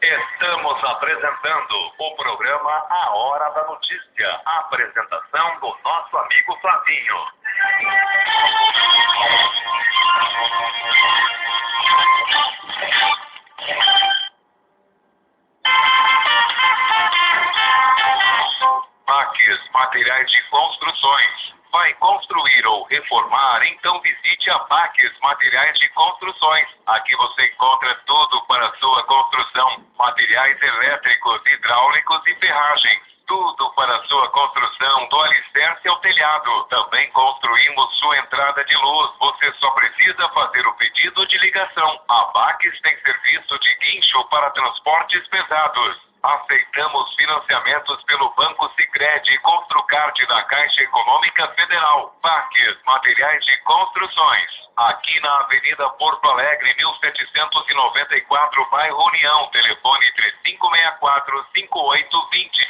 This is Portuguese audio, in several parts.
Estamos apresentando o programa A Hora da Notícia. A apresentação do nosso amigo Flavinho. Baques Materiais de Construções. Vai construir ou reformar? Então visite a Baques Materiais de Construções. Aqui você encontra tudo para sua construção. Materiais elétricos, hidráulicos e ferragens. Tudo para sua construção, do alicerce ao telhado. Também construímos sua entrada de luz. Você só precisa fazer o pedido de ligação. A Baques tem serviço de guincho para transportes pesados. Aceitamos financiamentos pelo Banco Sicredi e Construcard da Caixa Econômica Federal. Baques Materiais de Construções. Aqui na Avenida Porto Alegre, 1794, bairro União. Telefone 3564-5820.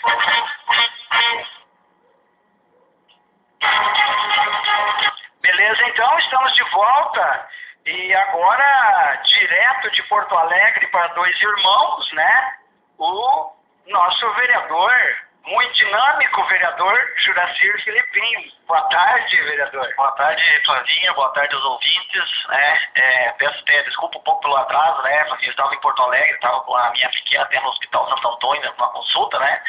Beleza, então estamos de volta. E agora, direto de Porto Alegre para Dois Irmãos, né? O nosso vereador, muito dinâmico vereador, Juracir Filipim. Boa tarde, vereador. Boa tarde, Flavinha. Boa tarde aos ouvintes. Peço até desculpa um pouco pelo atraso, né? Porque eu estava em Porto Alegre, estava com a minha pequena até no Hospital Santo Antônio, numa consulta, né?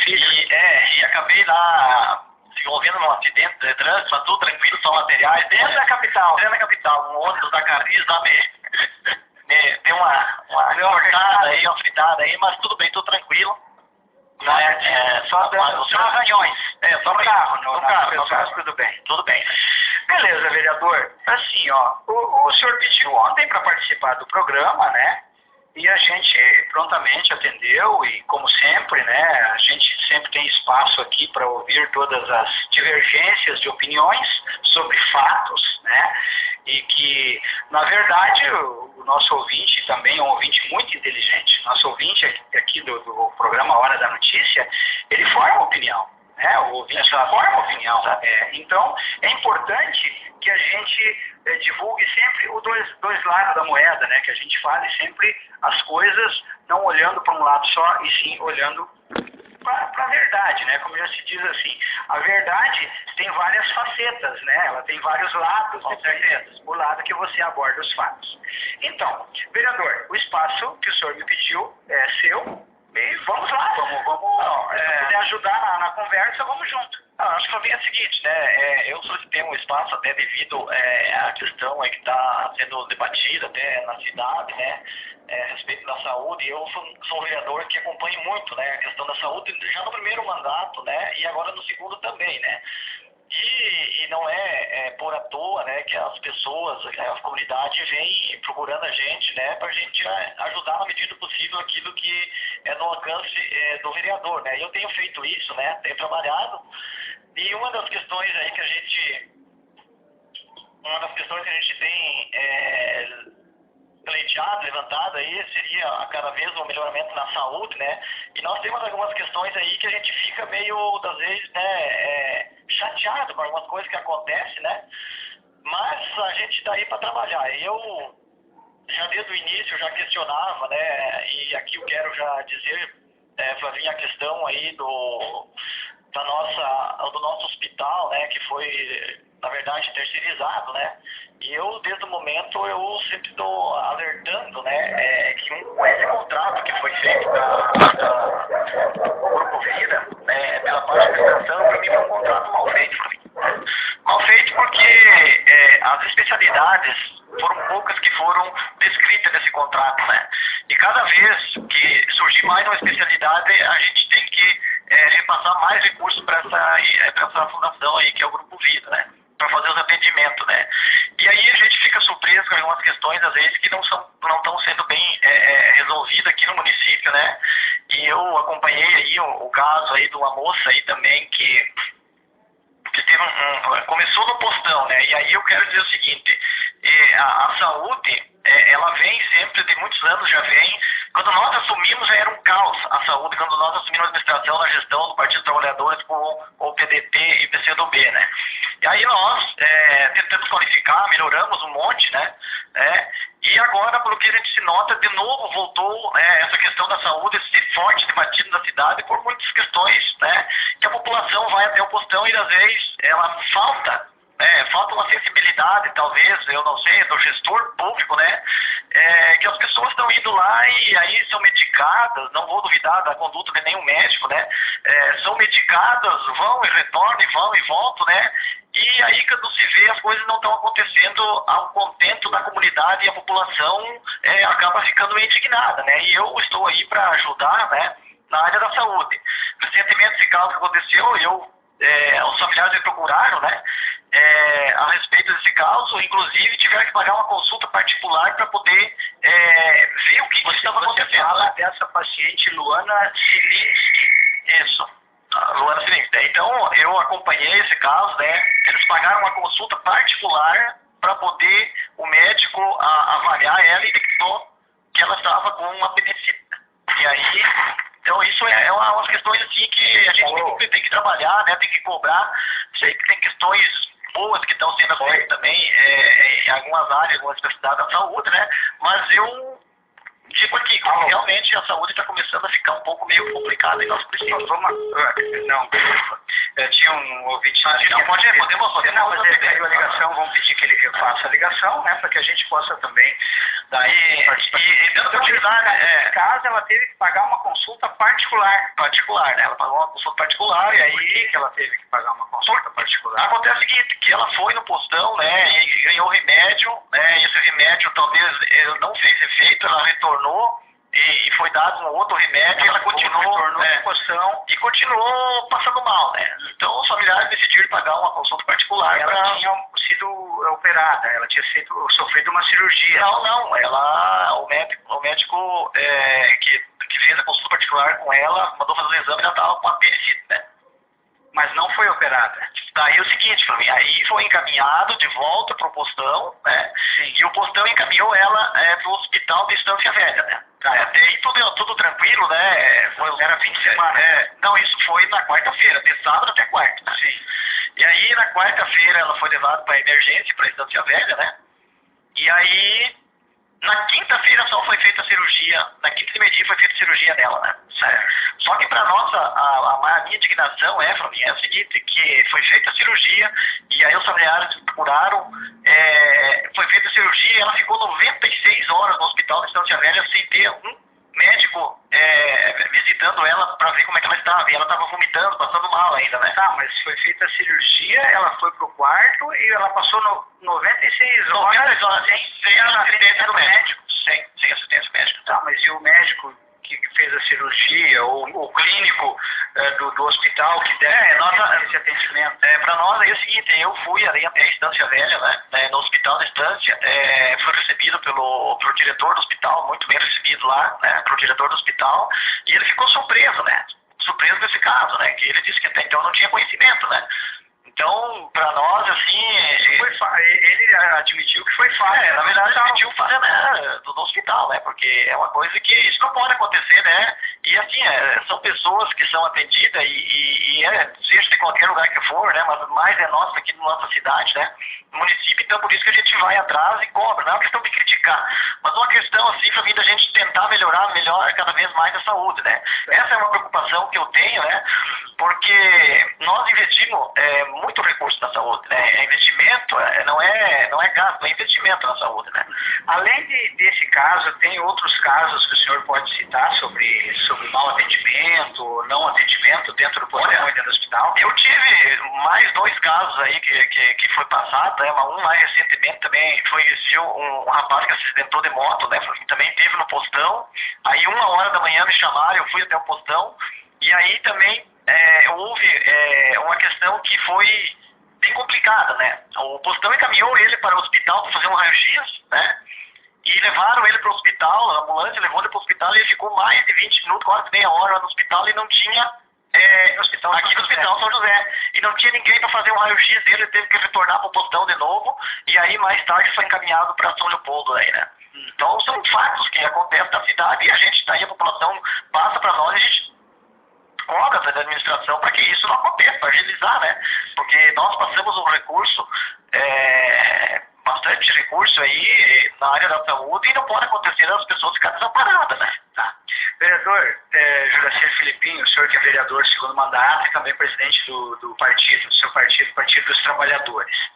E acabei lá se envolvendo num acidente de trânsito, mas tudo tranquilo, só materiais. Dentro da capital. Dentro da capital, um ônibus da Caris lá deu uma cortada aí, uma fritada aí, mas tudo bem, tudo tranquilo. Só arranhões. Só no carro, no carro, tudo bem. Tudo bem. Beleza, vereador. Assim, ó, o senhor pediu ontem para participar do programa, né? E a gente prontamente atendeu e, como sempre, né, a gente sempre tem espaço aqui para ouvir todas as divergências de opiniões sobre fatos, né? E que, na verdade, o nosso ouvinte também é um ouvinte muito inteligente. Nosso ouvinte aqui do programa Hora da Notícia, ele forma opinião, né? O ouvinte forma opinião. Então, é importante que a gente divulgue sempre os dois lados da moeda, né? Que a gente fale sempre as coisas não olhando para um lado só, e sim olhando para a verdade, né? Como já se diz assim, a verdade tem várias facetas, né? Ela tem vários lados, o lado que você aborda os fatos. Então, vereador, o espaço que o senhor me pediu é seu, e vamos lá, vamos se puder ajudar na conversa, vamos junto. Acho que é o seguinte, né? Eu solicitei um espaço até devido à questão que está sendo debatida até na cidade, né? A respeito da saúde. Eu sou um vereador que acompanho muito, né, a questão da saúde já no primeiro mandato, né? E agora no segundo também, né? E não é por à toa, né, que as pessoas, a comunidade vem procurando a gente, né, para a gente ajudar na medida do possível aquilo que é no alcance do vereador, né. Eu tenho feito isso, né, tenho trabalhado, e uma das questões aí que a gente tem pleiteado, levantado aí, seria a cada vez um melhoramento na saúde, né, e nós temos algumas questões aí que a gente fica meio, das vezes, né, chateado com algumas coisas que acontecem, né, mas a gente está aí para trabalhar. Eu já desde o início já questionava, né, e aqui eu quero já dizer, Flavinha, a questão aí do nosso hospital, né, que foi, na verdade, terceirizado, né, e eu, desde o momento, eu sempre estou alertando, né, que com esse contrato que foi feito do Grupo Vida, né, pela parte da administração, para mim foi um contrato mal feito. Mal feito porque as especialidades foram poucas que foram descritas nesse contrato, né, e cada vez que surgir mais uma especialidade, a gente tem que repassar mais recursos para essa fundação aí, que é o Grupo Vida, né, para fazer os atendimentos, né. E aí a gente fica surpreso com algumas questões, às vezes, que não estão sendo bem resolvidas aqui no município, né. E eu acompanhei aí o caso aí de uma moça aí também que começou no postão, né. E aí eu quero dizer o seguinte, a saúde, ela vem sempre, de muitos anos já vem Quando nós assumimos, já era um caos a saúde, quando nós assumimos a administração na gestão do Partido dos Trabalhadores com o PDT e o PCdoB, né? E aí nós tentamos qualificar, melhoramos um monte, né? E agora, pelo que a gente se nota, de novo voltou essa questão da saúde ser forte, debatido na cidade por muitas questões, né? Que a população vai até o postão e às vezes ela falta uma sensibilidade, talvez, eu não sei, do gestor público, né? Que as pessoas estão indo lá e aí são medicadas, não vou duvidar da conduta de nenhum médico, né? São medicadas, vão e retornam, e vão e voltam, né? E aí, quando se vê, as coisas não estão acontecendo ao contento da comunidade e a população acaba ficando meio indignada, né? E eu estou aí para ajudar, né? Na área da saúde. Recentemente, esse caso que aconteceu, os familiares me procuraram, né? A respeito desse caso, inclusive tiveram que pagar uma consulta particular para poder ver o que estava acontecendo. Você fala dessa paciente Luana Silinski. Isso, Luana Silinski. Então, eu acompanhei esse caso, né? Eles pagaram uma consulta particular para poder o médico avaliar ela e detectou que ela estava com uma apendicite. E aí, então isso é umas questões assim que a gente tem que trabalhar, né? Tem que cobrar. Sei que tem questões boas que estão sendo feitas também em algumas áreas, algumas especialidades da saúde, né? Mas eu digo aqui, realmente a saúde está começando a ficar um pouco meio complicada e nós precisamos. Não, tinha um ouvinte. Podemos fazer a ligação, vamos pedir que ele faça a ligação, né? Para que a gente possa também dar nesse caso, ela teve que pagar uma consulta particular, né? Ela pagou uma consulta particular e aí que ela teve que pagar uma consulta particular. Acontece o seguinte, que ela foi no postão, né? E ganhou remédio, né? E esse remédio talvez não fez efeito, ela retornou e foi dado um outro remédio e ela continuou no postão e continuou passando mal, né? Então os familiares decidiram pagar uma consulta particular. Ela tinha sido operada, ela tinha sofrido uma cirurgia. Não, o médico que fez a consulta particular com ela mandou fazer o exame e ela estava com apendicite, né? Mas não foi operada. Daí é o seguinte, para mim, aí foi encaminhado de volta para o postão, né? Sim. E o postão encaminhou ela para o hospital de Estância Velha, né? Até aí tudo tranquilo, né? Era fim de semana. Não, isso foi na quarta-feira, de sábado até quarta. Né? Sim. E aí na quarta-feira ela foi levada para emergência, para Estância Velha, né? E aí na quinta-feira só foi feita a cirurgia, na quinta de meio-dia foi feita a cirurgia nela, né? Certo. Só que para nós, a minha indignação é o seguinte, que foi feita a cirurgia e aí os familiares procuraram, foi feita a cirurgia e ela ficou 96 horas no hospital de Estância Velha sem ter um médico visitando ela para ver como é que ela estava. E ela estava vomitando, passando mal ainda, né? Tá, mas foi feita a cirurgia, ela foi pro quarto e ela passou 96 horas sem assistência do médico. Sem assistência médica. Tá, mas e o médico que fez a cirurgia, ou o clínico do hospital que deve esse atendimento? Para nós é o seguinte, eu fui ali até a Estância Velha, né, no hospital da Estância, fui recebido pelo diretor do hospital, muito bem recebido lá, né, pro diretor do hospital, e ele ficou surpreso, né, surpreso desse caso, né, que ele disse que até então não tinha conhecimento, né. Então, para nós, assim... Ele admitiu que foi falha. Na verdade, admitiu falha, né, do hospital, né? Porque é uma coisa que isso não pode acontecer, né? E, assim, são pessoas que são atendidas seja de qualquer lugar que for, né? Mas mais é nossa aqui na nossa cidade, né? No município, então por isso que a gente vai atrás e cobra. Não é uma questão de criticar, mas uma questão, assim, para mim, da gente tentar melhorar cada vez mais a saúde, né? Essa é uma preocupação que eu tenho, né? Porque nós investimos muito recurso na saúde, né? É investimento, não é gasto, é investimento na saúde, né? Além desse caso, tem outros casos que o senhor pode citar sobre mau atendimento ou não atendimento dentro do postão e dentro do hospital? Eu tive mais 2 casos aí que foi passado, né? Um mais recentemente também foi um rapaz que se acidentou de moto, né? Também teve no postão, aí 1h da manhã me chamaram, eu fui até o postão, e aí também houve uma questão que foi bem complicada, né? O postão encaminhou ele para o hospital para fazer um raio-x, né? E levaram ele para o hospital, a ambulância levou ele para o hospital e ele ficou mais de 20 minutos, quase meia hora no hospital e não tinha... aqui no Hospital São José. E não tinha ninguém para fazer um raio-x dele, ele teve que retornar para o postão de novo e aí mais tarde foi encaminhado para São Leopoldo aí, né? Então, são fatos que acontecem na cidade e a gente, daí a população passa para nós e a gente cobra da administração para que isso não aconteça, para agilizar, né? Porque nós passamos um recurso, bastante recurso aí na área da saúde e não pode acontecer as pessoas ficarem desamparadas, né? Tá. Vereador Juracir Filipinho, o senhor que é vereador segundo mandato e também presidente do partido, do seu partido, Partido dos Trabalhadores.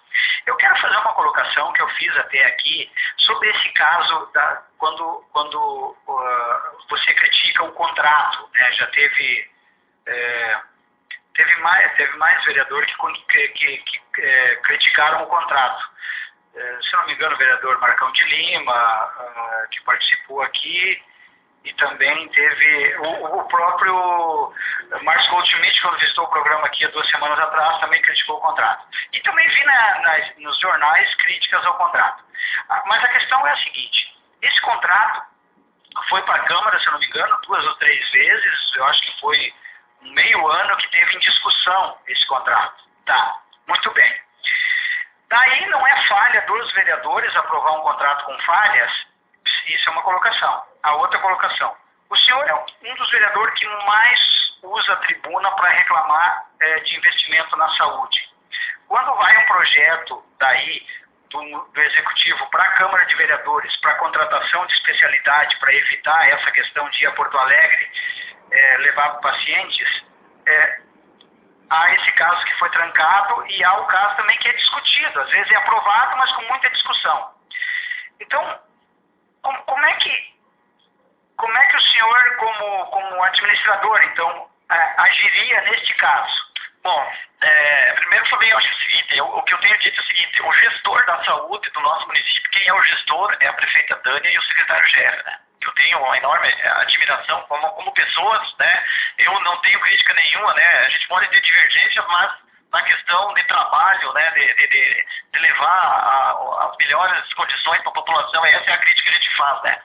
Eu quero fazer uma colocação que eu fiz até aqui sobre esse caso quando você critica o contrato, né? Já teve mais vereador que criticaram o contrato. Se não me engano, o vereador Marcão de Lima, que participou aqui, e também teve o próprio Márcio Goldschmidt, quando visitou o programa aqui há 2 semanas atrás, também criticou o contrato. E também vi nos jornais críticas ao contrato. Mas a questão é a seguinte: esse contrato foi para a Câmara, se não me engano, 2 ou 3 vezes, eu acho que foi um meio ano que teve em discussão esse contrato. Tá, muito bem. Daí não é falha dos vereadores aprovar um contrato com falhas? Isso é uma colocação. A outra colocação: o senhor é um dos vereadores que mais usa a tribuna para reclamar de investimento na saúde. Quando vai um projeto daí do Executivo para a Câmara de Vereadores, para contratação de especialidade, para evitar essa questão de ir a Porto Alegre levar pacientes, há esse caso que foi trancado e há o caso também que é discutido. Às vezes é aprovado, mas com muita discussão. Então, como é que o senhor, como administrador, então, agiria neste caso? Bom, primeiro também eu acho o seguinte, o que eu tenho dito é o seguinte: o gestor da saúde do nosso município, quem é o gestor é a prefeita Tânia e o secretário Gerra, né? Eu tenho uma enorme admiração como pessoas, né? Eu não tenho crítica nenhuma, né? A gente pode ter divergências, mas na questão de trabalho, né? De levar as melhores condições para a população, essa é a crítica que a gente faz, né?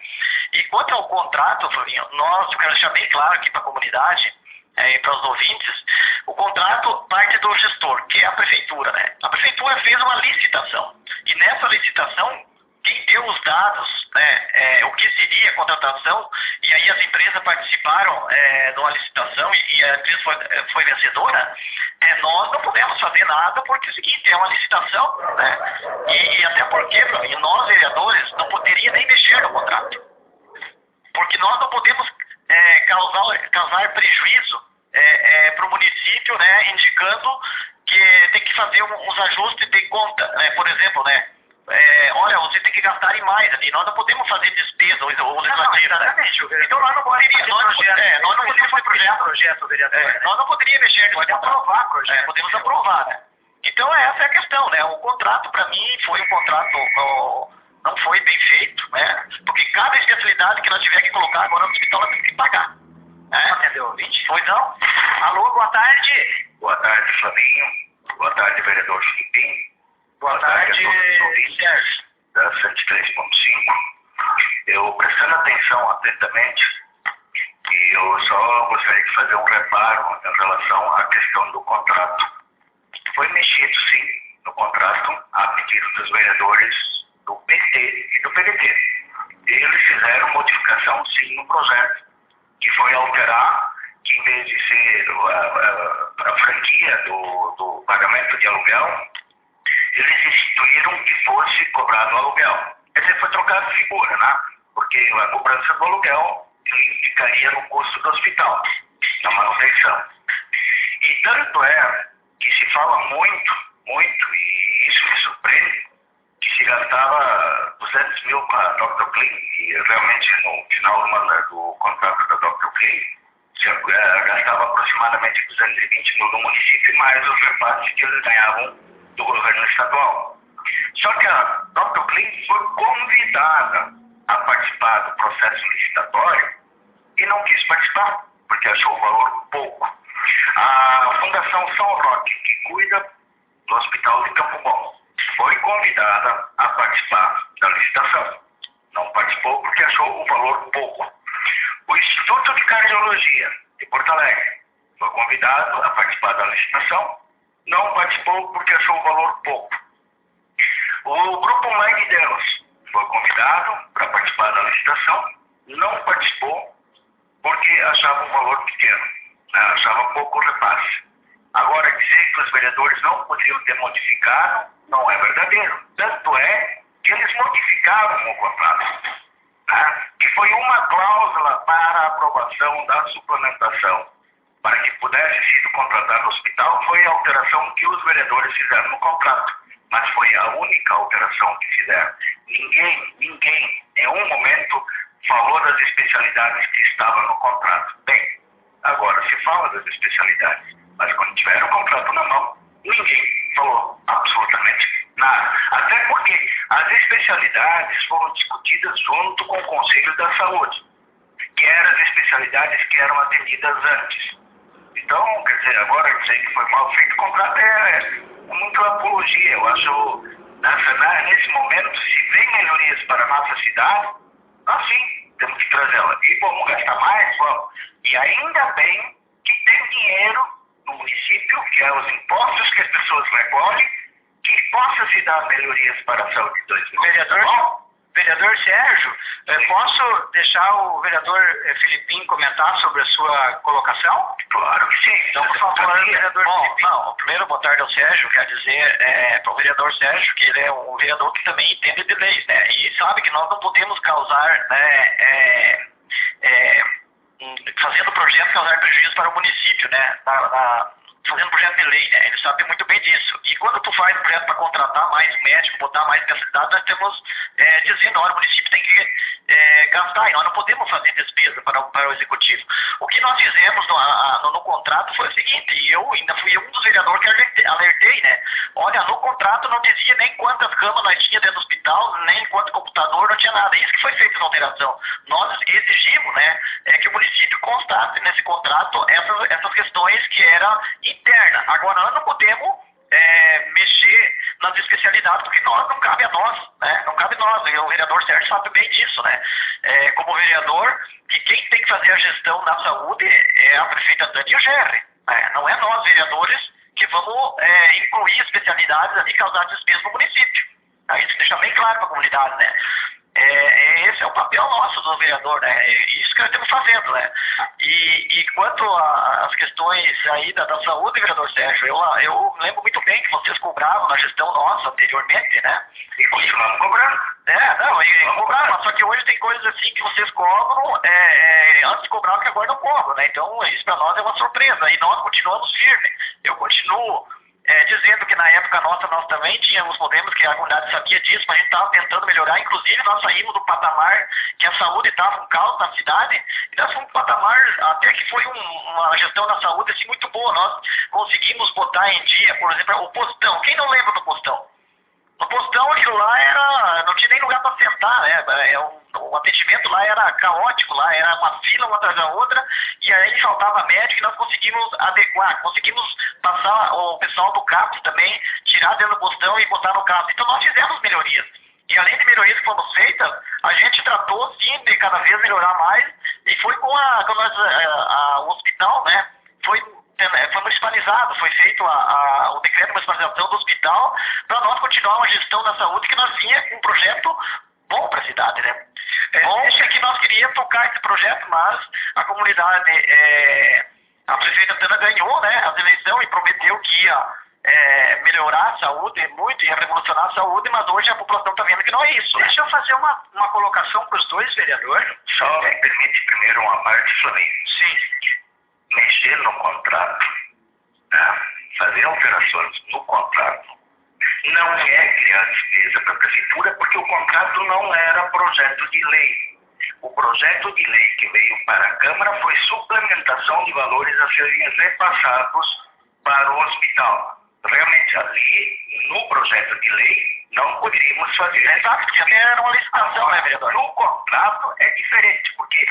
E quanto ao contrato, Flavinho, eu quero deixar bem claro aqui para a comunidade, e para os ouvintes, o contrato parte do gestor, que é a prefeitura, né? A prefeitura fez uma licitação, e nessa licitação, quem deu os dados, né, o que seria a contratação, e aí as empresas participaram numa licitação e a empresa foi vencedora, nós não podemos fazer nada, porque é o seguinte, é uma licitação, né? E até porque nós, vereadores, não poderíamos nem mexer no contrato, porque nós não podemos causar prejuízo para o município, né, indicando que tem que fazer uns ajustes de conta, né? Por exemplo, né? Olha, você tem que gastar em mais ali, nós não podemos fazer despesa ou legislativa. Exatamente. Então nós não poderíamos, nós não podemos fazer projeto, vereador. Nós não poderíamos mexer nesse contrato. Aprovar projeto. Podemos aprovar, né? Então essa é a questão, né? O contrato, para mim, foi um contrato não foi bem feito, né? Porque cada especialidade que nós tiver que colocar agora no hospital, nós temos que pagar. Entendeu, ouvinte? Pois não? Alô, boa tarde. Boa tarde, Flavinho. Boa tarde, vereador Filipinho. Boa tarde, Sérgio. Da 103.5. Eu, prestando atenção atentamente, e eu só gostaria de fazer um reparo em relação à questão do contrato. Foi mexido, sim, no contrato, a pedido dos vereadores do PT e do PDT. Eles fizeram modificação, sim, no projeto, que foi alterar, que em vez de ser a franquia do pagamento de aluguel, eles instituíram que fosse cobrado aluguel. Quer dizer, foi trocado de figura, né? Porque a cobrança do aluguel ficaria no custo do hospital, na manutenção. E tanto é que se fala muito, e isso me surpreende, que se gastava 200 mil com a Dr. Clean, e realmente no final do contrato da Dr. Clean, se gastava aproximadamente 220 mil no município, mais os repasses que eles ganhavam do governo estadual. Só que a Dr. Clean foi convidada a participar do processo licitatório e não quis participar, porque achou o valor pouco. A Fundação São Roque, que cuida do Hospital de Campo Bom, foi convidada a participar da licitação. Não participou porque achou o valor pouco. O Instituto de Cardiologia de Porto Alegre foi convidado a participar da licitação. Não participou porque achou o valor pouco. O Grupo Mãe de Deus foi convidado para participar da licitação, não participou porque achava um valor pequeno, né? Achava pouco repasse. Agora, dizer que os vereadores não poderiam ter modificado não é verdadeiro. Tanto é que eles modificaram o contrato, né? Que foi uma cláusula para a aprovação da suplementação. Para que pudesse ser contratado o hospital, foi a alteração que os vereadores fizeram no contrato. Mas foi a única alteração que fizeram. Ninguém, em nenhum momento, falou das especialidades que estavam no contrato. Bem, agora se fala das especialidades, mas quando tiveram o contrato na mão, ninguém falou absolutamente nada. Até porque as especialidades foram discutidas junto com o Conselho da Saúde, que eram as especialidades que eram atendidas antes. Então, quer dizer, agora dizer que foi mal feito o contrato é muita apologia. Eu acho, nesse momento, se vem melhorias para a nossa cidade, nós sim, temos que trazê-la. E vamos gastar mais? Vamos. E ainda bem que tem dinheiro no município, que é os impostos que as pessoas recolhem, que possa se dar melhorias para a saúde de 2020. Vereador Sérgio, posso deixar o vereador Filipim comentar sobre a sua colocação? Claro que sim. Então, por favor, vereador Filipim. Não, primeiro, boa tarde ao Sérgio. Quer dizer para o vereador Sérgio que ele é um vereador que também entende de leis, né? E sabe que nós não podemos causar, fazendo projeto, causar prejuízo para o município, né? Fazendo projeto de lei, né? Ele sabe muito bem disso. E quando tu faz projeto para contratar mais médico, botar mais capacidade, nós temos dizendo, olha, o município tem que gastar, e nós não podemos fazer despesa para o executivo. O que nós fizemos no contrato foi o seguinte, e eu ainda fui um dos vereadores que alertei, né? Olha, no contrato não dizia nem quantas camas nós tínhamos dentro do hospital, nem quanto computador, não tinha nada. Isso que foi feito na alteração. Nós exigimos, né, que o município constasse nesse contrato essas questões que eram interna. Agora, nós não podemos mexer nas especialidades, porque não cabe a nós, né? Não cabe a nós. E o vereador Sérgio sabe bem disso, né? Como vereador, que quem tem que fazer a gestão na saúde é a prefeita Dani e o GR. Não é nós, vereadores, que vamos incluir especialidades ali, causar despesa no município. Isso deixa bem claro para a comunidade, né? Esse é o papel nosso do vereador, né? Isso que nós estamos fazendo, né? E quanto às questões aí da saúde, vereador Sérgio, eu lembro muito bem que vocês cobravam na gestão nossa anteriormente, né? E continuamos cobrando. Cobravam, só que hoje tem coisas assim que vocês cobram antes cobravam que agora não cobram, né? Então isso para nós é uma surpresa e nós continuamos firmes. Eu continuo dizendo que na época nossa nós também tínhamos problemas, que a comunidade sabia disso, mas a gente estava tentando melhorar. Inclusive nós saímos do patamar que a saúde estava um caos na cidade, e nós fomos um patamar até que foi uma gestão da saúde assim, muito boa. Nós conseguimos botar em dia, por exemplo, o postão. Quem não lembra do postão? No postão, aquilo lá não tinha nem lugar para sentar, né? O atendimento lá era caótico, lá era uma fila uma atrás da outra, e aí faltava médico, e nós conseguimos adequar, conseguimos passar o pessoal do CAPS também, tirar dentro do postão e botar no CAPS. Então nós fizemos melhorias. E além de melhorias que foram feitas, a gente tratou sim de cada vez melhorar mais, e foi com o hospital, né? Foi municipalizado, foi feito o decreto de municipalização do hospital para nós continuar uma gestão da saúde que nós vinha com um projeto bom para a cidade, né? Bom que nós queríamos tocar esse projeto, mas a comunidade, a prefeita Tana ganhou, né, as eleições e prometeu que ia melhorar a saúde muito, ia revolucionar a saúde, mas hoje a população está vendo que não é isso. Deixa eu fazer uma colocação para os dois vereadores. Só me permite primeiro uma parte, Flavinho. Sim. Mexer no contrato, né? Fazer alterações no contrato, não é criar despesa para a prefeitura, porque o contrato não era projeto de lei. O projeto de lei que veio para a Câmara foi suplementação de valores a serem repassados para o hospital. Realmente, ali, no projeto de lei, não poderíamos fazer. Exato, porque era uma licitação, né, vereador? No contrato é diferente, porque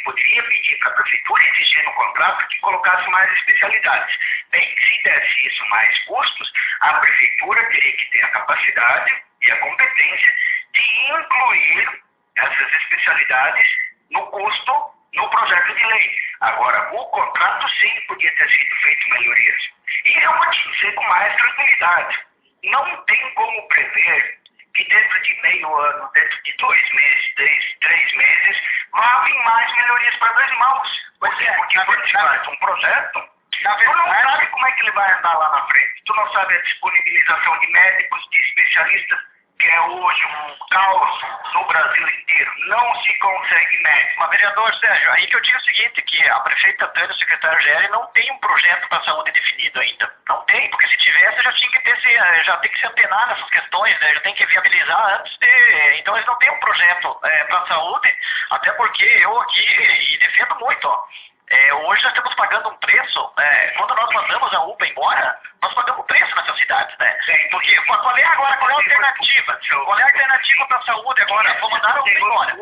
poderia pedir para a prefeitura exigir no contrato que colocasse mais especialidades. Bem, se desse isso mais custos, a prefeitura teria que ter a capacidade e a competência de incluir essas especialidades no custo no projeto de lei. Agora, o contrato sim podia ter sido feito melhorias. E eu vou te dizer com mais tranquilidade, não tem como prever que dentro de meio ano, dentro de 2 meses, 3 meses, vá vir mais melhorias para Dois Irmãos. Porque quando se faz um projeto, tu não sabe como é que ele vai andar lá na frente. Tu não sabe a disponibilização de médicos, de especialistas, que é hoje um caos no Brasil inteiro. Não se consegue médico. Mas, vereador Sérgio, aí que eu digo o seguinte, que a prefeita Tânia e o secretário GL não tem um projeto para a saúde definido ainda. Não tem, porque se tivesse já tinha que ter, já tem que se antenar nessas questões, né? Já tem que viabilizar antes de... Então eles não têm um projeto para a saúde, até porque eu aqui defendo muito, ó. Hoje nós estamos pagando um preço, quando nós mandamos a UPA embora, nós pagamos um preço nessas cidades, né? Sim. Porque qual é a alternativa? Qual é a alternativa para a saúde agora? Vou mandar a UPA embora.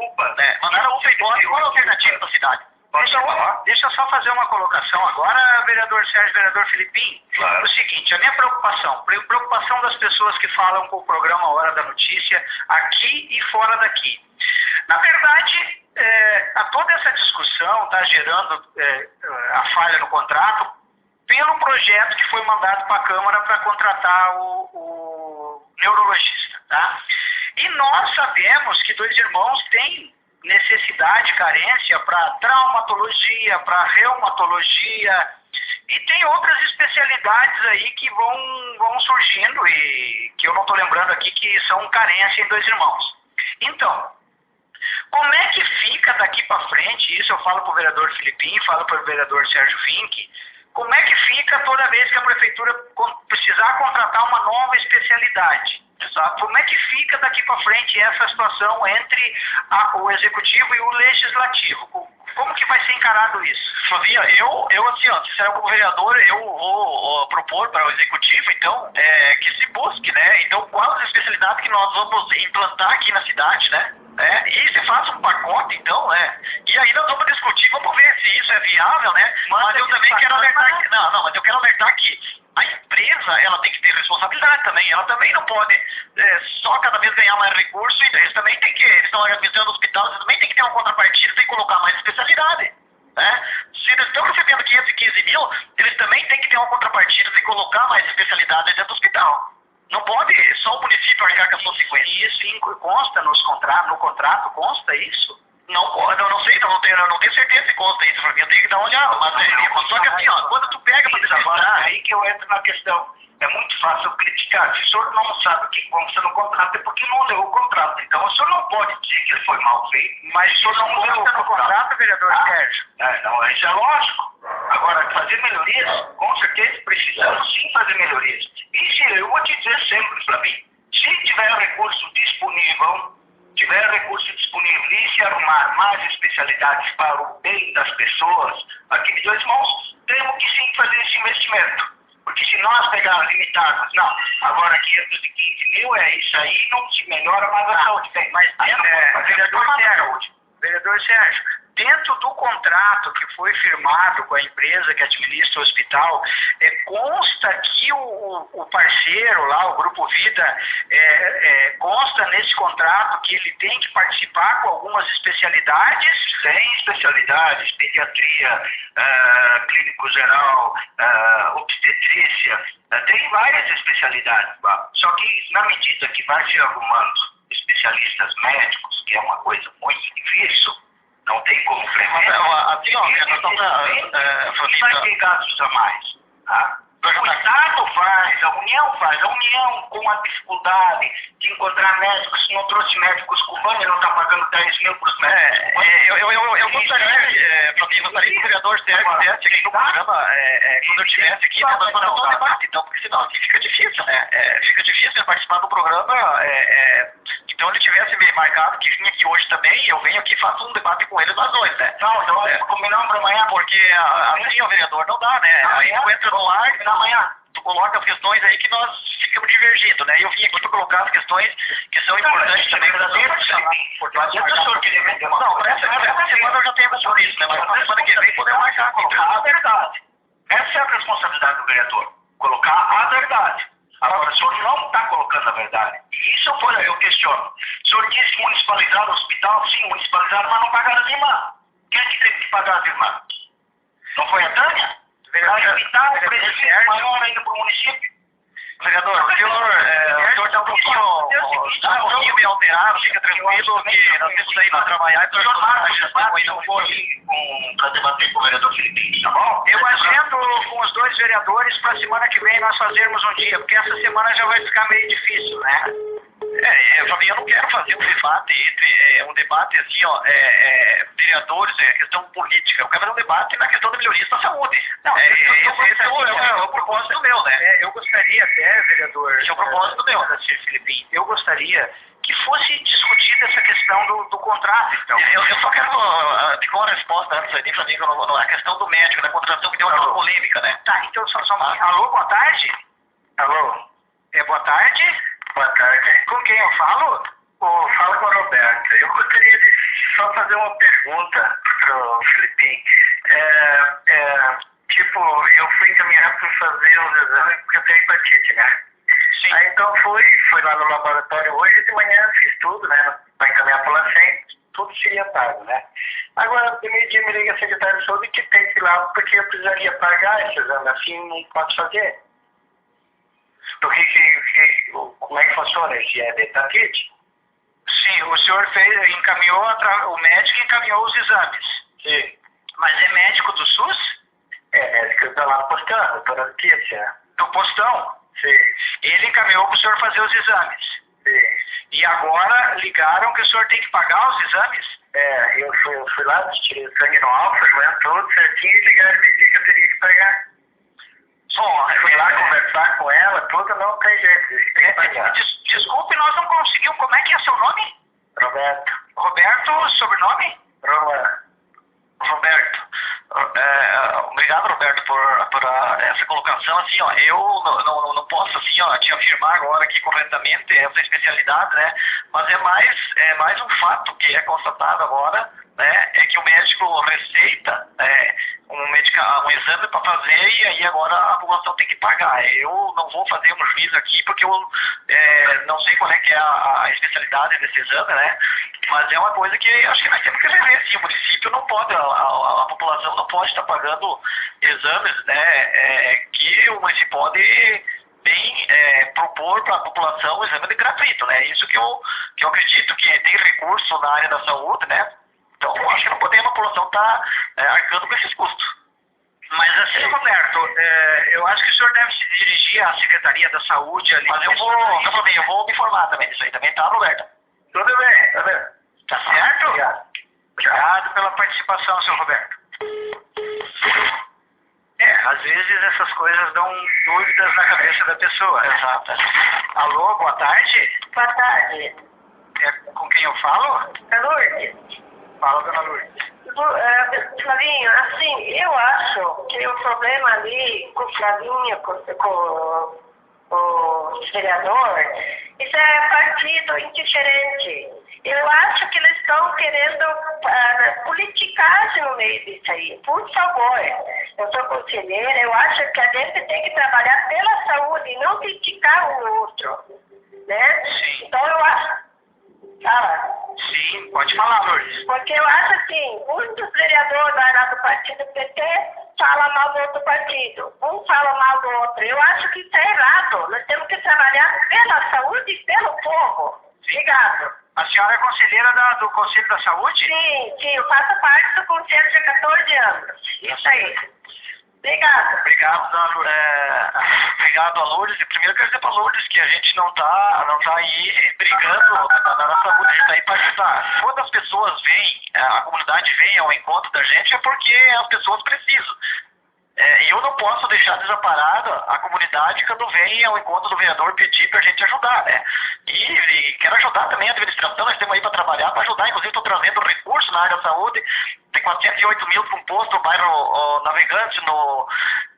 Mandaram a UPA embora, qual é a alternativa para a cidade? Deixa eu só fazer uma colocação agora, vereador Sérgio, vereador Filipim. Claro. O seguinte, a minha preocupação das pessoas que falam com o programa Hora da Notícia, aqui e fora daqui. Na verdade, toda essa discussão está gerando a falha no contrato pelo projeto que foi mandado para a Câmara para contratar o neurologista, tá? E nós sabemos que Dois Irmãos tem necessidade, carência para traumatologia, para reumatologia e tem outras especialidades aí que vão surgindo e que eu não estou lembrando aqui que são carência em Dois Irmãos. Então, como é que fica daqui para frente, isso eu falo para o vereador Filipim, falo para o vereador Sérgio Fink, como é que fica toda vez que a prefeitura precisar contratar uma nova especialidade? Sabe? Como é que fica daqui para frente essa situação entre o executivo e o legislativo? Como que vai ser encarado isso? Flavinha, eu assim, ó, se como vereador, eu vou propor para o executivo, então, que se busque, né? Então, quais as especialidades que nós vamos implantar aqui na cidade, né? E se faça um pacote, então, e aí nós vamos discutir, vamos ver se isso é viável, né? Mas eu também quero alertar que, mas eu quero alertar que a empresa, ela tem que ter responsabilidade também, ela também não pode só cada vez ganhar mais recurso, e eles também tem que, eles estão administrando o hospital, eles também tem que ter uma contrapartida, tem que colocar mais especialidade, né? Se eles estão recebendo 515 mil, eles também tem que ter uma contrapartida, tem que colocar mais especialidade dentro do hospital. Não pode só o município arcar com as consequências. E isso consta no contrato, consta isso? Não, eu não sei, não tenho certeza se consta isso, pra mim eu tenho que dar uma olhada, mas só que assim, ó, quando tu pega pra agora, aí que eu entro na questão, é muito fácil criticar, se o senhor não sabe o que consta no contrato, é porque não leu o contrato, então o senhor não pode dizer que ele foi mal feito, mas o senhor não leu o contrato, vereador Sérgio? Não, isso é lógico. Agora, fazer melhorias, com certeza precisamos sim fazer melhorias. E se eu vou te dizer sempre, Flavinho, se tiver recurso disponível e se arrumar mais especialidades para o bem das pessoas, aqui de Dois Irmãos, temos que sim fazer esse investimento. Porque se nós pegarmos limitados, agora 515 mil isso aí, não se melhora mais a saúde. Mas vereador Sérgio, dentro do contrato que foi firmado com a empresa que administra o hospital, consta que o parceiro lá, o Grupo Vida, consta nesse contrato que ele tem que participar com algumas especialidades? Tem especialidades, pediatria, clínico geral, obstetrícia, tem várias especialidades. Só que na medida que vai se arrumando especialistas médicos, que é uma coisa muito difícil, não tem como frear. Assim, ó, vai ter gastos a mais. Tá? O Estado faz, a União faz. A União, com a dificuldade de encontrar médicos, se não trouxe médicos cubanos, não está pagando 10 mil para os médicos. Eu gostaria que o vereador Sérgio estivesse aqui no programa, quando eu estivesse aqui, nós vamos fazer um debate, então, porque senão assim fica difícil, né? Fica difícil participar do programa, então ele tivesse me marcado que vinha aqui hoje também, eu venho aqui e faço um debate com ele nós dois, né? Não, então combinamos para amanhã, porque assim, o vereador não dá, né? Aí tu entra no ar, amanhã. Tu coloca as questões aí que nós ficamos divergindo, né? E eu vim aqui para colocar as questões que são importantes também para nós. Não, para essa semana eu já tenho sobre isso, né? Mas na semana que vem podemos marcar, colocar a verdade. Essa é a responsabilidade do vereador, colocar a verdade. Agora, o senhor não está colocando a verdade. E isso eu questiono. O senhor disse que municipalizaram o hospital, sim, municipalizaram, mas não pagaram as irmãs. Quem é que teve que pagar as irmãs? Não foi a Tânia? Para evitar o prejuízo maior ainda para o município. Vereador, o senhor está um pouquinho meio alterado, fica tranquilo que nós temos aí para trabalhar e o senhor para debater com o vereador Felipe, tá bom? Eu agendo com os dois vereadores para a semana que vem nós fazermos um dia, porque essa semana já vai ficar meio difícil, né? Eu não quero fazer um debate assim, vereadores, questão política. Eu quero fazer um debate na questão da melhoria da saúde. Não, esse é o propósito meu, né? Eu gostaria até, vereador... Esse é o propósito meu. Felipe, eu gostaria que fosse discutida essa questão do contrato, então. Eu só quero ter uma resposta antes aí, para mim, a questão do médico, da contratação, que deu uma polêmica, né? Tá, então só um pouquinho. Alô, boa tarde? Alô? Boa tarde? Boa tarde. Com quem eu falo? Fala com o Roberto. Eu gostaria de só fazer uma pergunta pro Felipe. Eu fui encaminhado para fazer os exames porque eu tenho hepatite, né? Sim. Aí então fui lá no laboratório hoje de manhã, fiz tudo, né? Para encaminhar para lá sem, tudo seria pago, né? Agora, de meio-dia me liga a secretária de saúde que tem que ir lá porque eu precisaria pagar esse exame, assim não pode fazer. Como é que funciona esse hepatite? Sim, o senhor encaminhou, o médico encaminhou os exames. Sim. Mas é médico do SUS? Médico está lá no postão, doutora Letícia. Do postão? Sim. Ele encaminhou para o senhor fazer os exames. Sim. E agora ligaram que o senhor tem que pagar os exames? Eu fui lá, tirei o sangue no alfa, tudo certinho e ligaram e me disseram que eu teria que pagar. Bom, fui lá conversar com ela, tudo não tem jeito. Desculpe, nós não conseguimos. Como é que é seu nome? Roberto. Roberto, sobrenome? Roberto. Obrigado, Roberto, por essa colocação. Assim, eu não posso assim, te afirmar agora aqui corretamente essa especialidade, né? Mas é mais um fato que é constatado agora, né? É que o médico receita um exame para fazer e aí agora a população tem que pagar. Eu não vou fazer um juízo aqui porque eu não sei qual é que é a especialidade desse exame, né? Mas é uma coisa que acho que nós temos que rever, sim. O município não pode, a população não pode estar pagando exames, né? Que o município pode propor para a população um exame gratuito, né? Isso que eu acredito que tem recurso na área da saúde, né? Então, eu acho que não podemos a população estar arcando com esses custos. Mas assim, Roberto, eu acho que o senhor deve se dirigir à Secretaria da Saúde ali. Mas eu vou me informar também disso aí, também, tá, Roberto? Tudo bem, tá bem. Tá certo? Obrigado. Obrigado pela participação, seu Roberto. Às vezes essas coisas dão dúvidas na cabeça da pessoa. Exato. Alô, boa tarde? Boa tarde. Com quem eu falo? É Lourdes. Fala, dona Lourdes. Flavinho, assim, eu acho que o problema ali com o Flavinho, com o vereador, isso é partido indiferente. Eu acho que eles estão querendo politicagem no meio disso aí. Por favor, eu sou conselheira, eu acho que a gente tem que trabalhar pela saúde e não criticar um outro, né? Sim. Então eu acho... Sim, pode falar, Lourdes. Porque eu acho assim, muitos vereadores lá do partido PT falam mal do outro partido. Um fala mal do outro. Eu acho que isso é errado. Nós temos que trabalhar pela saúde e pelo povo. Obrigado. A senhora é conselheira do Conselho da Saúde? Sim, eu faço parte do conselho de 14 anos. Isso aí. Obrigado. Obrigado, dona Lourdes. Obrigado a Lourdes. Primeiro eu quero dizer para a Lourdes que a gente não tá aí brigando na saúde, a gente está aí para ajudar. Quando as pessoas vêm, a comunidade vem ao encontro da gente, é porque as pessoas precisam. E eu não posso deixar desamparada a comunidade quando vem ao encontro do vereador pedir para a gente ajudar, né? E quero ajudar também a administração, nós temos aí para trabalhar, para ajudar. Inclusive estou trazendo recursos na área da saúde, tem 408 mil para um posto no bairro Navegante,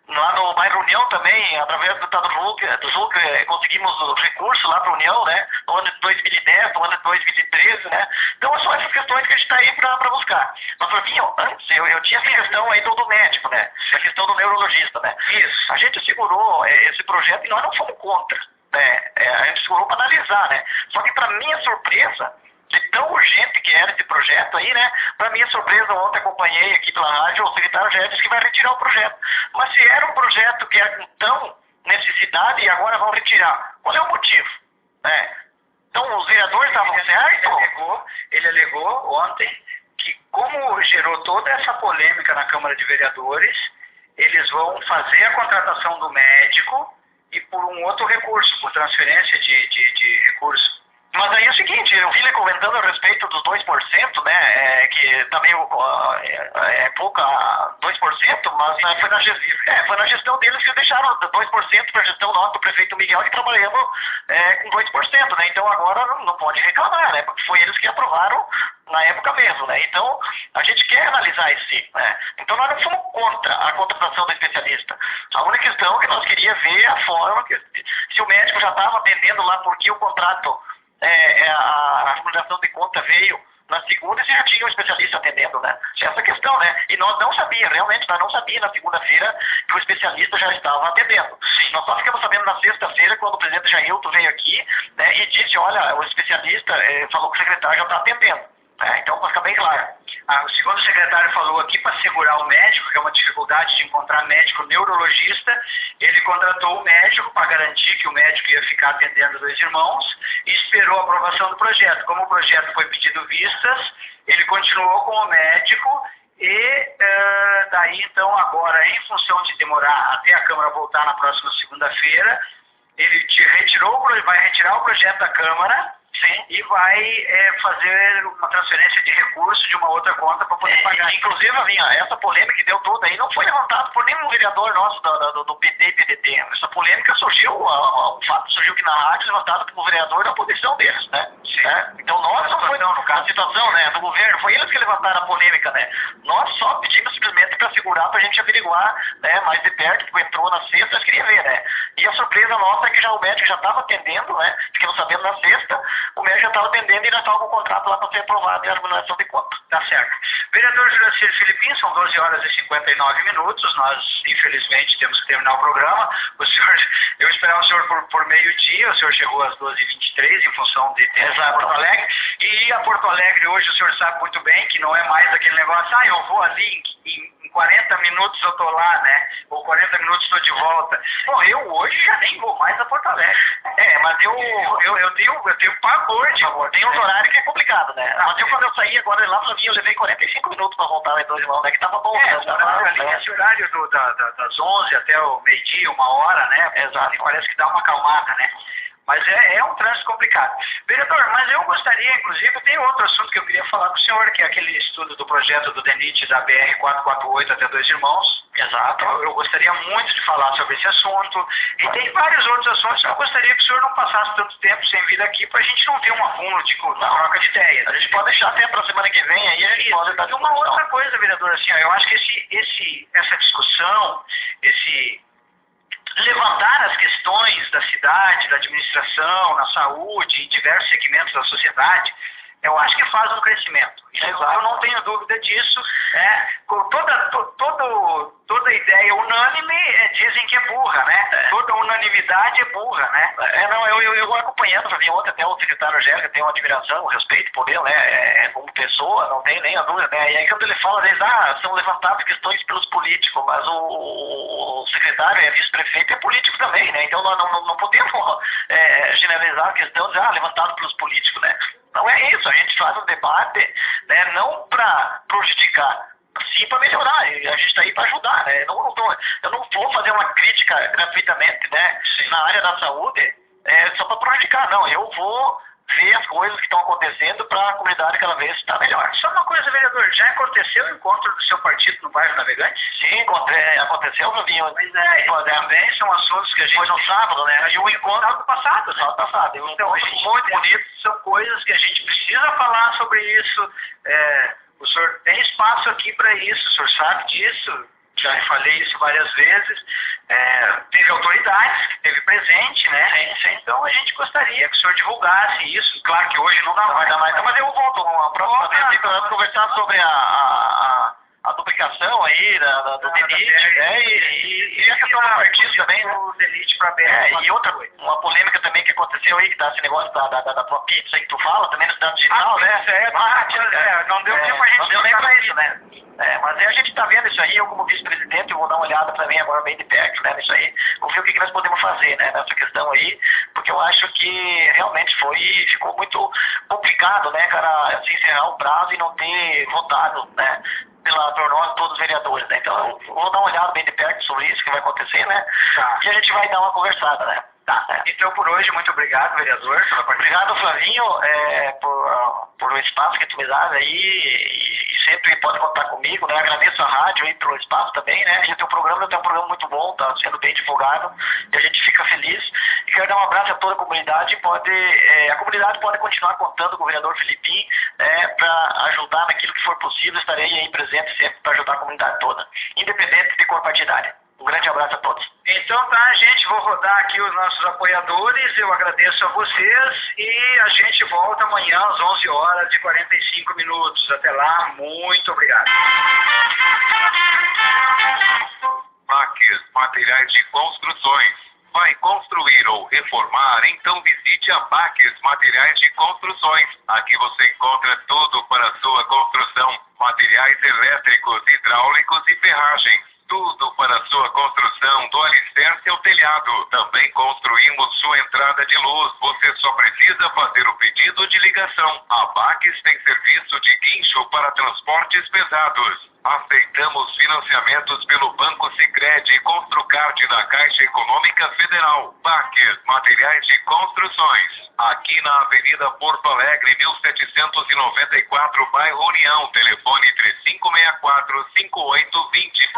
lá no bairro União também, através do ZUC, conseguimos recursos lá para a União, né? No ano de 2010, no ano de 2013, né? Então são essas questões que a gente está aí para buscar. Mas, Flavinho, antes eu tinha essa questão aí do médico, né? A questão do neurologista, né? Isso. A gente segurou esse projeto e nós não fomos contra, né? A gente segurou para analisar, né? Só que, para minha surpresa, de tão urgente que era esse projeto aí, né? Para minha surpresa, ontem acompanhei aqui pela rádio, o secretário já disse que vai retirar o projeto. Mas se era um projeto que era com tão necessidade e agora vão retirar. Qual é o motivo? Então, os vereadores estavam certos? Ele alegou ontem que, como gerou toda essa polêmica na Câmara de Vereadores, eles vão fazer a contratação do médico e por um outro recurso, por transferência de recurso. Mas aí é o seguinte, eu vi ele comentando a respeito dos 2%, né, que também é pouca 2%, mas foi na gestão deles que deixaram 2% para a gestão nossa do prefeito Miguel, que trabalhamos com 2%, né, então agora não pode reclamar, né, porque foi eles que aprovaram na época mesmo, né, então a gente quer analisar esse, né, então nós não fomos contra a contratação do especialista, a única questão é que nós queríamos ver a forma, que se o médico já estava atendendo lá, porque o contrato a harmonização de conta veio na segunda e já tinha um especialista atendendo, né? Essa questão, né? E nós não sabíamos, realmente, nós não sabíamos na segunda-feira que o especialista já estava atendendo. Sim. Nós só ficamos sabendo na sexta-feira, quando o presidente Jailton veio aqui, né, e disse, olha, o especialista falou que o secretário já está atendendo. Então, para ficar bem claro. O segundo secretário falou aqui, para segurar o médico, que é uma dificuldade de encontrar médico neurologista, ele contratou o médico para garantir que o médico ia ficar atendendo 2 irmãos e esperou a aprovação do projeto. Como o projeto foi pedido vistas, ele continuou com o médico e daí, então, agora, em função de demorar até a Câmara voltar na próxima segunda-feira, ele vai retirar o projeto da Câmara. Sim. E vai fazer uma transferência de recursos de uma outra conta para poder pagar. Inclusive, essa polêmica que deu toda aí não foi levantada por nenhum vereador nosso do PT e PDT. Essa polêmica surgiu, o fato surgiu aqui na rádio, levantado pelo vereador da posição deles, né? Então nós não foi a situação, né, do governo, foi eles que levantaram a polêmica, né? Nós só pedimos simplesmente para segurar, para a gente averiguar, né, mais de perto, porque entrou na sexta, nós queríamos ver, né? E a surpresa nossa é que o médico já estava atendendo, né? Ficamos sabendo na sexta. O médico já estava atendendo e nós estávamos com o contrato lá para ser aprovado em harmonização de conta. Tá certo. Vereador Juracir Filipim, são 12 horas e 59 minutos. Nós, infelizmente, temos que terminar o programa. Eu esperava o senhor por meio-dia, o senhor chegou às 12h23 em função de ter a Porto Alegre. E a Porto Alegre hoje, o senhor sabe muito bem que não é mais aquele negócio, eu vou ali em 40 minutos eu estou lá, né? Ou 40 minutos estou de volta. Bom, eu hoje já nem vou mais a Porto Alegre. Mas eu tenho pavor de amor. Tem uns horários que é complicado, né? Mas quando eu saí agora lá pra mim, eu levei 45 minutos pra voltar lá em 2 irmãos, né? Que tava bom. Esse horário das 11 até o meio-dia, 1h, né? Exato. Parece que dá uma acalmada, né? Mas é um trânsito complicado. Vereador, mas eu gostaria, inclusive, tem outro assunto que eu queria falar com o senhor, que é aquele estudo do projeto do DENIT da BR-448 até 2 irmãos. Exato. Eu gostaria muito de falar sobre esse assunto. E tem vários outros assuntos que eu gostaria que o senhor não passasse tanto tempo sem vir aqui para a gente não ter um acúmulo de troca de ideias. A gente pode deixar até para a semana que vem, aí a gente pode dar de uma outra coisa, vereador, assim, eu acho que essa discussão, levantar as questões da cidade, da administração, na saúde, em diversos segmentos da sociedade, eu acho que faz um crescimento. Eu não tenho dúvida disso. Toda ideia unânime dizem que é burra, né? Toda unanimidade é burra, né? Eu acompanhando, já vi ontem até o secretário Gélio, tem uma admiração, um respeito por ele, né? Como pessoa, não tem nem a dúvida, né? E aí quando ele fala, às vezes, são levantadas questões pelos políticos, mas o secretário, vice-prefeito, é político também, né? Então nós não podemos generalizar a questão de levantado pelos políticos, né? Não é isso, a gente faz um debate, né, não para prejudicar, sim para melhorar, e a gente está aí para ajudar, né? Eu não vou fazer uma crítica gratuitamente, né, na área da saúde, só para prejudicar, não, eu vou ver as coisas que estão acontecendo para a comunidade cada vez estar melhor. Só uma coisa, vereador, já aconteceu o encontro do seu partido no bairro Navegante? Sim, aconteceu, eu vi. Mas também são assuntos que a gente... Foi no sábado, né? E o encontro sábado passado, né? Então, muito bonito, são coisas que a gente precisa falar sobre isso. O senhor tem espaço aqui para isso, o senhor sabe disso. Já falei isso várias vezes, teve autoridades que teve presente, né? Então a gente gostaria que o senhor divulgasse isso. Claro que hoje não dá mais, mas eu volto uma próxima vez para conversar sobre a duplicação aí do DENIT, né? E a que é uma partido também, né? Os elite para BR. E outra coisa, uma polêmica também que aconteceu aí, que tá esse negócio da tua pizza aí que tu fala, também no cidade digital, Não deu tempo a gente não deu nem pra isso, né? Mas aí a gente tá vendo isso aí, eu como vice-presidente, eu vou dar uma olhada também agora bem de perto, né, nisso aí, vou ver o que nós podemos fazer, né, nessa questão aí, porque eu acho que realmente ficou muito complicado, né, cara, se encerrar o prazo e não ter votado, né, por nós, todos os vereadores, né, então eu vou dar uma olhada bem de perto sobre isso que vai acontecer, né, e a gente vai dar uma conversada, né. Então, por hoje, muito obrigado, vereador. Obrigado, Flavinho, por o espaço que tu me dá aí, e sempre pode contar comigo, né? Agradeço a rádio aí pelo espaço também, né? E o teu programa é um programa muito bom, tá sendo bem divulgado, e a gente fica feliz. E quero dar um abraço a toda a comunidade, a comunidade pode continuar contando com o vereador Felipinho, né? Para ajudar naquilo que for possível, estarei aí presente sempre para ajudar a comunidade toda, independente de cor partidária. Um grande abraço a todos. Então tá, gente, vou rodar aqui os nossos apoiadores, eu agradeço a vocês e a gente volta amanhã às 11 horas e 45 minutos. Até lá, muito obrigado. Baques Materiais de Construções. Vai construir ou reformar? Então visite a Baques Materiais de Construções. Aqui você encontra tudo para a sua construção. Materiais elétricos, hidráulicos e ferragens. Tudo para a sua construção, do alicerce ao telhado. Também construímos sua entrada de luz. Você só precisa fazer o pedido de ligação. A Baques tem serviço de guincho para transportes pesados. Aceitamos financiamentos pelo Banco Sicredi e Construcard da Caixa Econômica Federal. Baques Materiais de Construções. Aqui na Avenida Porto Alegre, 1794, bairro União. Telefone 3564-5820.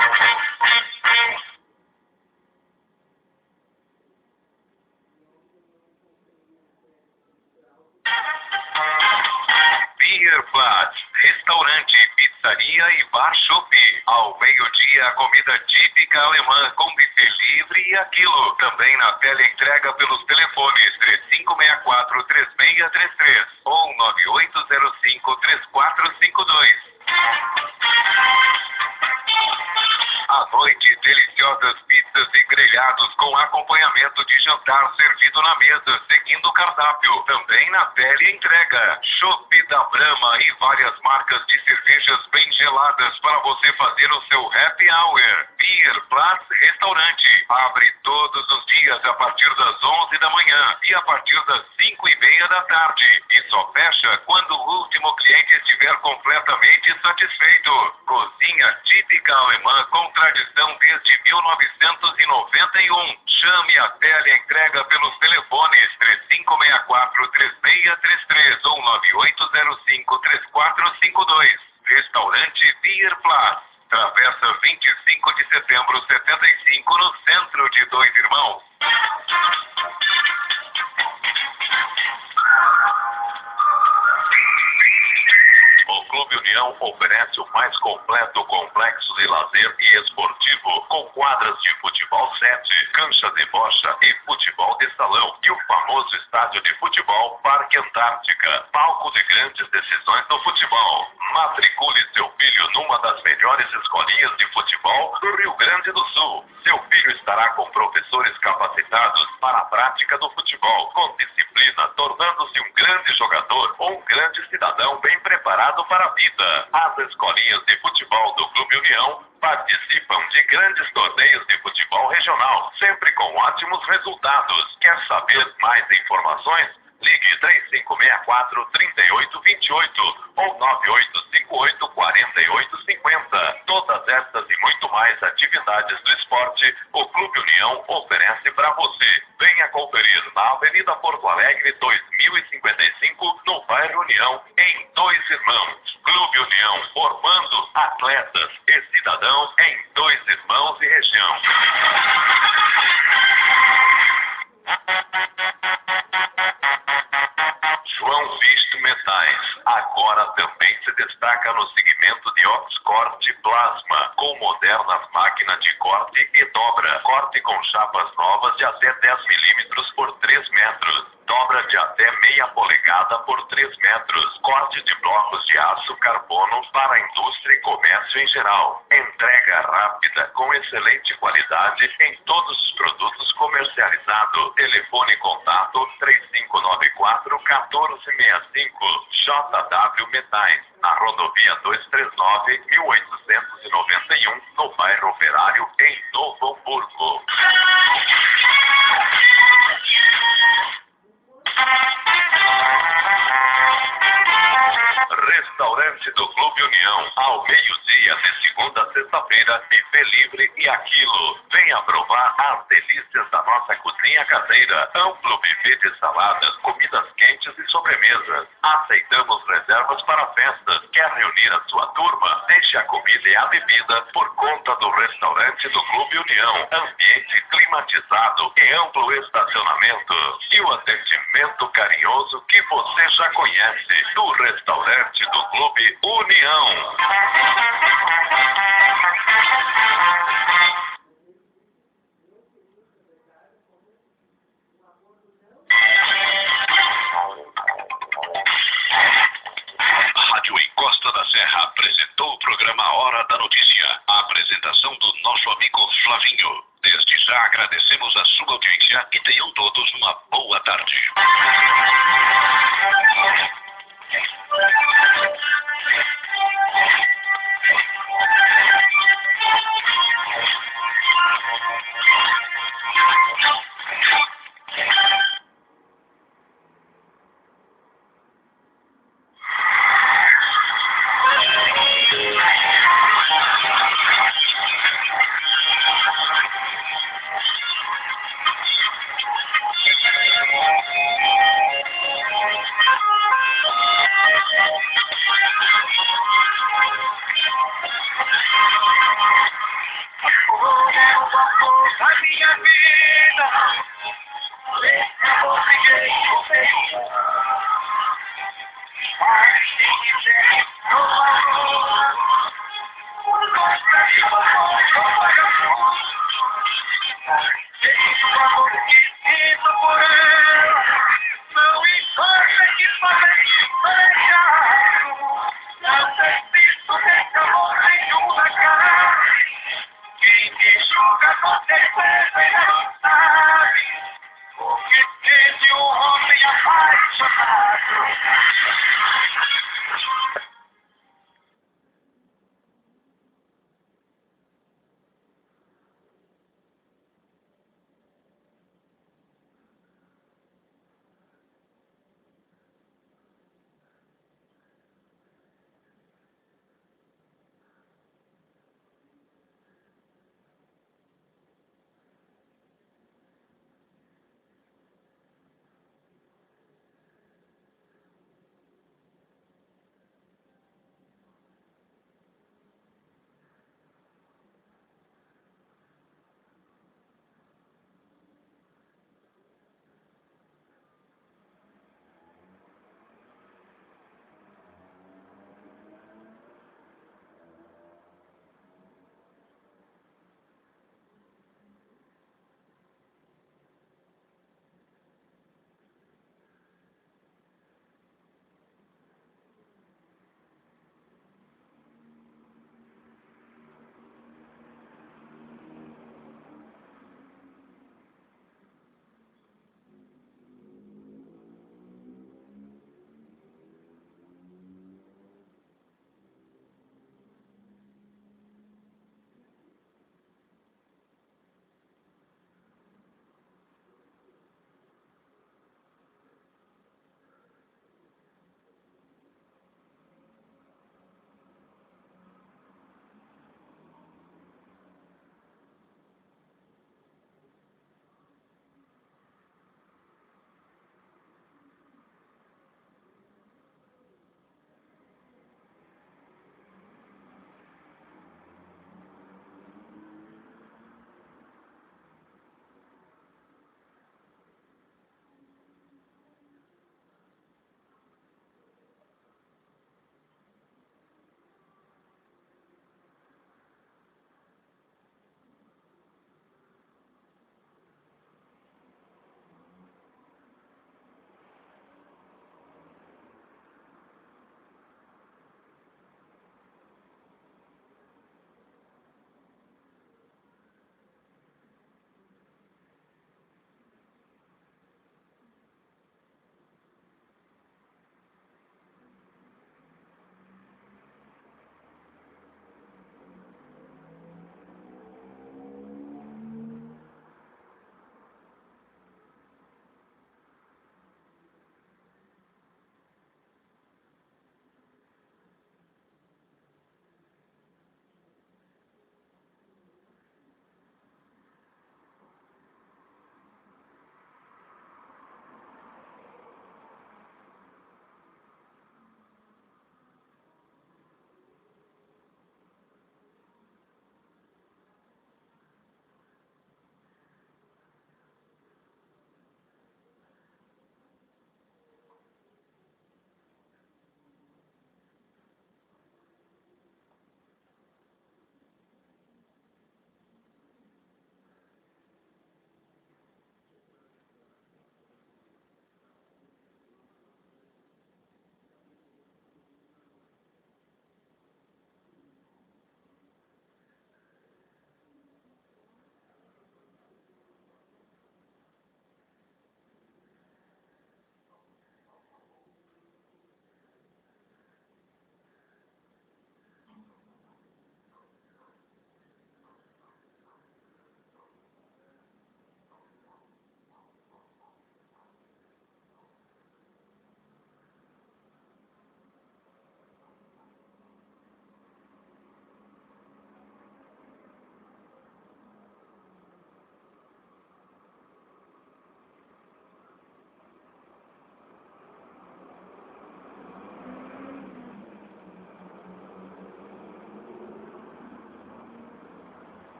Bierplatz, restaurante, pizzaria e bar shopping. Ao meio-dia, comida típica alemã com buffet livre e aquilo. Também na teleentrega pelos telefones 3564-3633 ou 9805-3452. À noite, deliciosas pizzas e grelhados com acompanhamento de jantar servido na mesa, seguindo o cardápio. Também na teleentrega. Chopp da Brahma e várias marcas de cervejas bem geladas para você fazer o seu happy hour. Bierplatz Restaurante. Abre todos os dias a partir das 11 da manhã e a partir das 5:30 da tarde. E só fecha quando o último cliente estiver completamente satisfeito. Cozinha típica alemã com tradição desde 1991. Chame a teleentrega pelos telefones 3564-3633 ou 9805-3452. Restaurante Bierplatz. Travessa 25 de setembro 75, no centro de Dois Irmãos. O Clube União oferece o mais completo complexo de lazer e esportivo, com quadras de futebol 7, cancha de bocha e futebol de salão, e o famoso estádio de futebol Parque Antártica, palco de grandes decisões do futebol. Matricule seu filho numa das melhores escolinhas de futebol do Rio Grande do Sul. Seu filho estará com professores capacitados para a prática do futebol, com disciplina, tornando-se um grande jogador ou um grande cidadão bem preparado para a vida. As escolinhas de futebol do Clube União participam de grandes torneios de futebol regional, sempre com ótimos resultados. Quer saber mais informações? Ligue 3564-3828 ou 9858-4850. Todas estas e muito mais atividades do esporte, o Clube União oferece para você. Venha conferir na Avenida Porto Alegre 2055, no bairro União, em Dois Irmãos. Clube União, formando atletas e cidadãos em Dois Irmãos e região. João Visto Metais, agora também se destaca no segmento de Oxcorte Plasma, com modernas máquinas de corte e dobra, corte com chapas novas de até 10 milímetros por 3 metros. Dobra de até meia polegada por 3 metros. Corte de blocos de aço carbono para a indústria e comércio em geral. Entrega rápida com excelente qualidade em todos os produtos comercializados. Telefone contato 3594-1465. JW Metais, na rodovia 239, 1891, no bairro Operário, em Novo Hamburgo. Restaurante do Clube União, ao meio-dia de segunda a sexta-feira, buffet livre e aquilo. Venha provar as delícias da nossa cozinha caseira. Amplo buffet de saladas, comidas quentes e sobremesas. Aceitamos reservas para festas. Quer reunir a sua turma? Deixe a comida e a bebida por conta do Restaurante do Clube União. Ambiente climatizado e amplo estacionamento. E o atendimento carinhoso que você já conhece do Restaurante do Clube União. Rádio Encosta da Serra apresentou o programa Hora da Notícia. A apresentação do nosso amigo Flavinho. Desde já agradecemos a sua audiência e tenham todos uma boa tarde. A minha vida, eu fiquei mas se quiser, no amor, gosta de um amor, tem um amor que sinto por ela, não importa que pareça fechado, não tem visto nesse amor nenhum na cara. Quem me julga com certeza